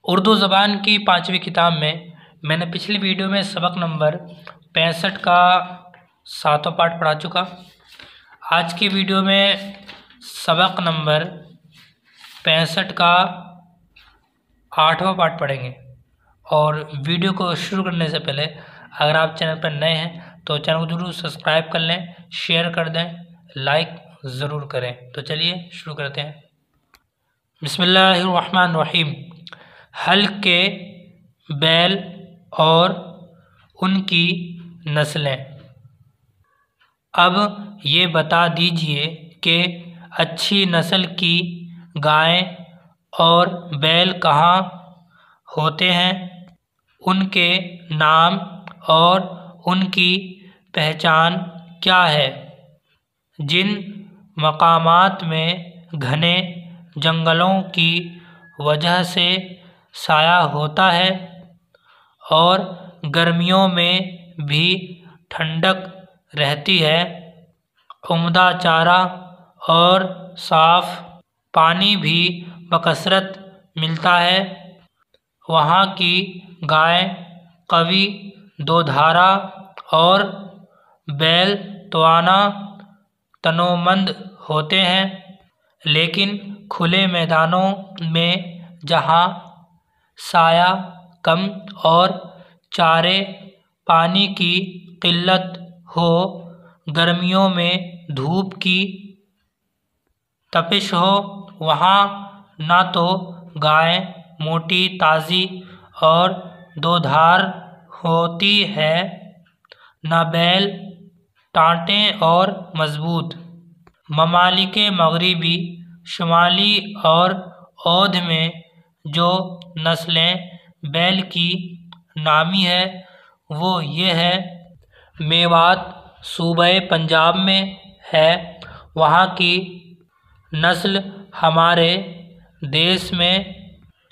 उर्दू ज़बान की 5वीं किताब में मैंने पिछली वीडियो में सबक नंबर 65 का 7वां पाठ पढ़ा चुका। आज की वीडियो में सबक नंबर 65 का 8वां पाठ पढ़ेंगे। और वीडियो को शुरू करने से पहले अगर आप चैनल पर नए हैं तो चैनल को ज़रूर सब्सक्राइब कर लें, शेयर कर दें, लाइक ज़रूर करें। तो चलिए शुरू करते हैं। बिस्मिल्लाहिर्रहमानिर्रहीम। हल के बैल और उनकी नस्लें। अब ये बता दीजिए कि अच्छी नस्ल की गाय और बैल कहाँ होते हैं, उनके नाम और उनकी पहचान क्या है। जिन मकामात में घने जंगलों की वजह से साया होता है और गर्मियों में भी ठंडक रहती है, उम्दा चारा और साफ़ पानी भी बकसरत मिलता है, वहाँ की गाय कवी दोधारा और बैल तवाना तनोमंद होते हैं। लेकिन खुले मैदानों में जहाँ साया कम और चारे पानी की किल्लत हो, गर्मियों में धूप की तपिश हो, वहाँ न तो गाय मोटी ताज़ी और दोधार होती है, न बैल टाँटे और मजबूत। ममालिके मगरिबी, शुमाली और औध में जो नस्लें बैल की नामी है वो ये है। मेवात सूबे पंजाब में है, वहाँ की नस्ल हमारे देश में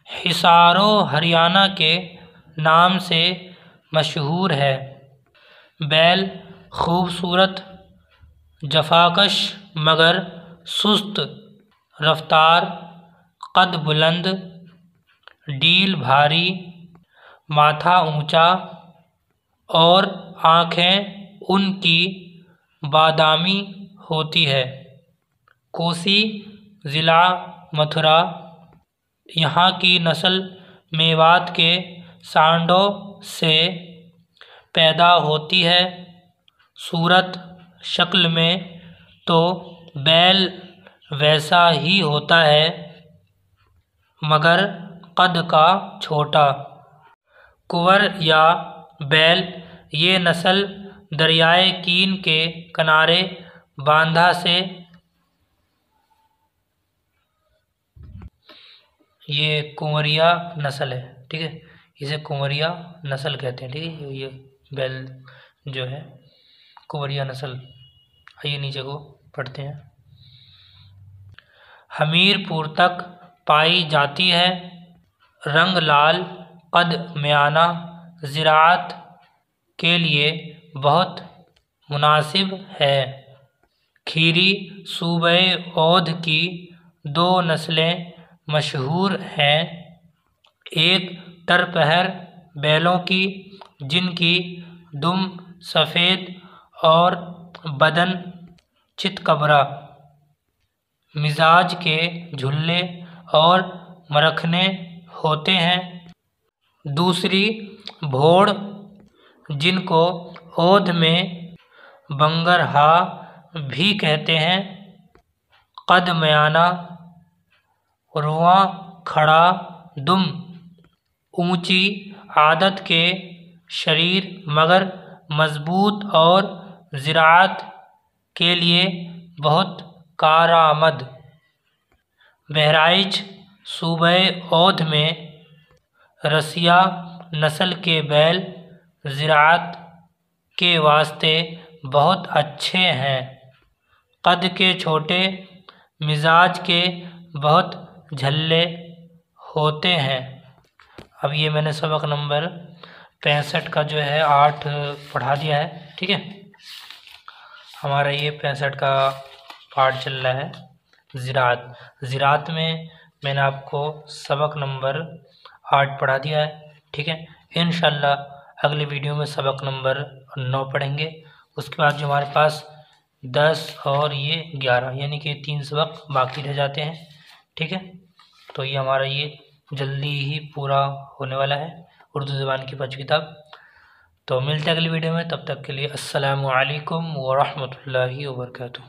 हिसारो हरियाणा के नाम से मशहूर है। बैल खूबसूरत, जफाकश मगर सुस्त रफ्तार, कद बुलंद, डील भारी, माथा ऊंचा और आँखें उनकी बादामी होती है। कोसी ज़िला मथुरा, यहाँ की नस्ल मेवात के सांडों से पैदा होती है। सूरत शक्ल में तो बैल वैसा ही होता है मगर कद का छोटा। कुंवर या बैल ये नस्ल दरियाए कीन के किनारे बांधा से, ये कुंवरिया नस्ल है, ठीक है, इसे कुंवरिया नस्ल कहते हैं, ठीक है। ये बैल जो है कुंवरिया नस्ल। आइए नीचे को पढ़ते हैं। हमीरपुर तक पाई जाती है, रंग लाल, कद म्याना, ज़राअत के लिए बहुत मुनासिब है। खीरी सूबे औध की 2 नस्लें मशहूर हैं। एक तरपहर बैलों की, जिनकी दुम सफ़ेद और बदन चितकबरा, मिजाज के झुल्ले और मरखने होते हैं। दूसरी भोड़, जिनको औध में बंगरहा भी कहते हैं, कद म्याना, रुआं खड़ा, दुम ऊंची आदत के शरीर मगर मजबूत और ज़राअत के लिए बहुत कारआमद। बहराइच सूबे औध में रसिया नस्ल के बैल ज़राअत के वास्ते बहुत अच्छे हैं। कद के छोटे, मिजाज के बहुत झल्ले होते हैं। अब ये मैंने सबक नंबर 65 का जो है 8 पढ़ा दिया है, ठीक है। हमारा ये 65 का पाठ चल रहा है ज़राअत। ज़राअत में मैंने आपको सबक नंबर 8 पढ़ा दिया है। ठीक है, इंशाल्लाह अगले वीडियो में सबक नंबर 9 पढ़ेंगे। उसके बाद जो हमारे पास 10 और ये 11 यानी कि 3 सबक बाकी रह जाते हैं। ठीक है, तो ये हमारा ये जल्दी ही पूरा होने वाला है उर्दू ज़बान की 5 किताब। तो मिलते हैं अगली वीडियो में, तब तक के लिए अस्सलामु अलैकुम व रहमतुल्लाहि व बरकातुहू।